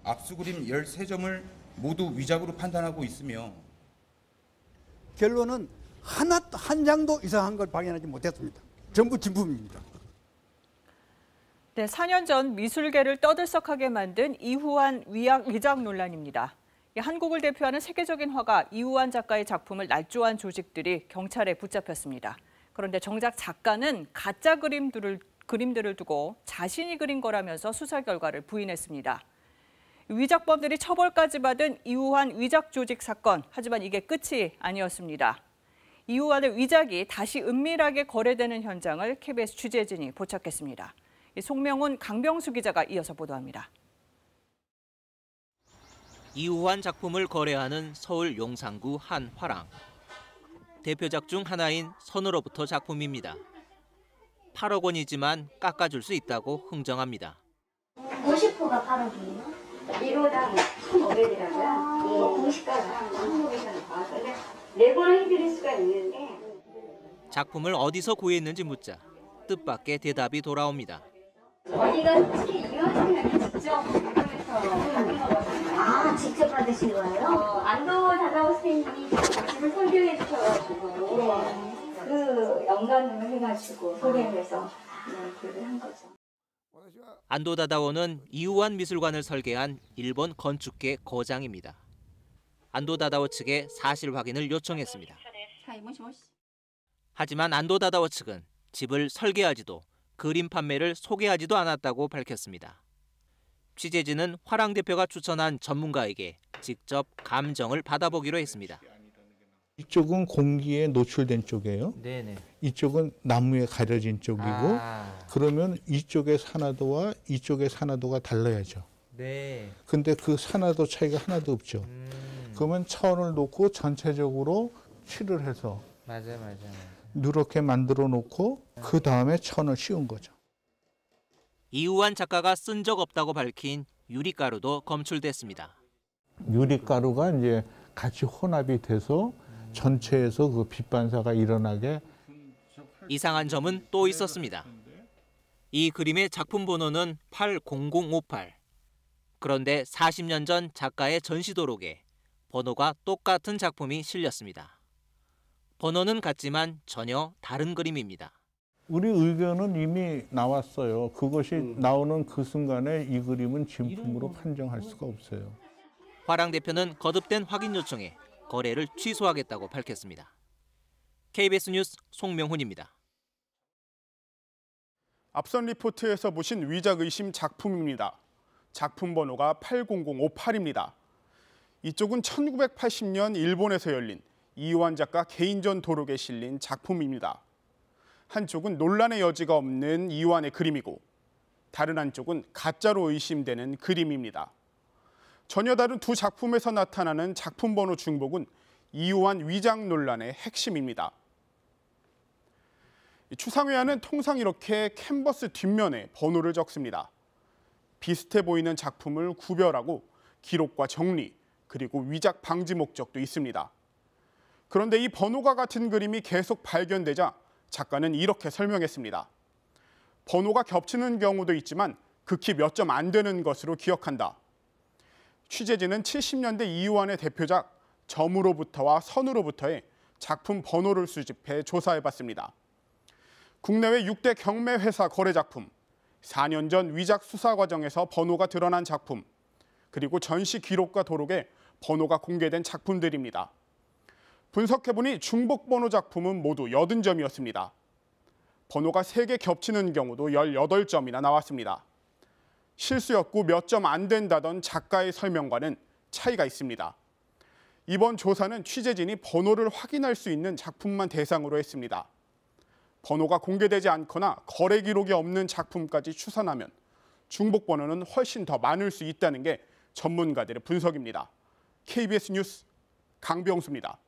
압수그림 13점을 모두 위작으로 판단하고 있으며 결론은 한 장도 이상한 걸 발견하지 못했습니다. 전부 진품입니다. 네, 4년 전 미술계를 떠들썩하게 만든 이후환 위작 논란입니다. 한국을 대표하는 세계적인 화가 이후환 작가의 작품을 날조한 조직들이 경찰에 붙잡혔습니다. 그런데 정작 작가는 가짜 그림들을 두고 자신이 그린 거라면서 수사 결과를 부인했습니다. 위작범들이 처벌까지 받은 이후환 위작 조직 사건, 하지만 이게 끝이 아니었습니다. 이후환의 위작이 다시 은밀하게 거래되는 현장을 KBS 취재진이 포착했습니다. 송명훈, 강병수 기자가 이어서 보도합니다. 이후환 작품을 거래하는 서울 용산구 한 화랑. 대표작 중 하나인 선으로부터 작품입니다. 8억 원이지만 깎아줄 수 있다고 흥정합니다. 50호가 8억이에요? 1호당 1,500이라고요? 공시가가 1,500원 나와서 내고는 해드릴 수가 있는데. 작품을 어디서 구했는지 묻자 뜻밖의 대답이 돌아옵니다. 어디가 특히 이현승이 직접 받으면서 아, 직접 받으신 거예요? 안도 다다오 선생님이 집을 설계해 주셔가지고 그 연관을 해가지고 소개해서 글을 한 거죠. 안도 다다오는 이후환 미술관을 설계한 일본 건축계 거장입니다. 안도 다다오 측에 사실 확인을 요청했습니다. 하지만 안도 다다오 측은 집을 설계하지도 그림 판매를 소개하지도 않았다고 밝혔습니다. 취재진은 화랑 대표가 추천한 전문가에게 직접 감정을 받아보기로 했습니다. 이쪽은 공기에 노출된 쪽이에요. 네네. 이쪽은 나무에 가려진 쪽이고 그러면 이쪽의 산화도와 이쪽의 산화도가 달라야죠. 네. 근데 그 산화도 차이가 하나도 없죠. 그러면 차원을 놓고 전체적으로 칠을 해서 맞아. 누렇게 만들어 놓고 그 다음에 천을 씌운 거죠. 이후환 작가가 쓴 적 없다고 밝힌 유리가루도 검출됐습니다. 유리가루가 이제 같이 혼합이 돼서 전체에서 그 빛 반사가 일어나게. 이상한 점은 또 있었습니다. 이 그림의 작품 번호는 80058. 그런데 40년 전 작가의 전시 도록에 번호가 똑같은 작품이 실렸습니다. 번호는 같지만 전혀 다른 그림입니다. 우리 의견은 이미 나왔어요. 그것이 나오는 그 순간에 이 그림은 진품으로 판정할 수가 없어요. 화랑 대표는 거듭된 확인 요청에 거래를 취소하겠다고 밝혔습니다. KBS 뉴스 송명훈입니다. 앞선 리포트에서 보신 위작 의심 작품입니다. 작품 번호가 80058입니다. 이쪽은 1980년 일본에서 열린 이후환 작가 개인전 도록에 실린 작품입니다. 한쪽은 논란의 여지가 없는 이후환의 그림이고 다른 한쪽은 가짜로 의심되는 그림입니다. 전혀 다른 두 작품에서 나타나는 작품 번호 중복은 이후환 위작 논란의 핵심입니다. 추상회화는 통상 이렇게 캔버스 뒷면에 번호를 적습니다. 비슷해 보이는 작품을 구별하고 기록과 정리, 그리고 위작 방지 목적도 있습니다. 그런데 이 번호가 같은 그림이 계속 발견되자 작가는 이렇게 설명했습니다. 번호가 겹치는 경우도 있지만 극히 몇 점 안 되는 것으로 기억한다. 취재진은 70년대 이후환의 대표작 점으로부터와 선으로부터의 작품 번호를 수집해 조사해봤습니다. 국내외 6대 경매회사 거래 작품, 4년 전 위작 수사 과정에서 번호가 드러난 작품, 그리고 전시 기록과 도록에 번호가 공개된 작품들입니다. 분석해보니 중복 번호 작품은 모두 80점이었습니다. 번호가 3개 겹치는 경우도 18점이나 나왔습니다. 실수였고 몇 점 안 된다던 작가의 설명과는 차이가 있습니다. 이번 조사는 취재진이 번호를 확인할 수 있는 작품만 대상으로 했습니다. 번호가 공개되지 않거나 거래 기록이 없는 작품까지 추산하면 중복 번호는 훨씬 더 많을 수 있다는 게 전문가들의 분석입니다. KBS 뉴스 강병수입니다.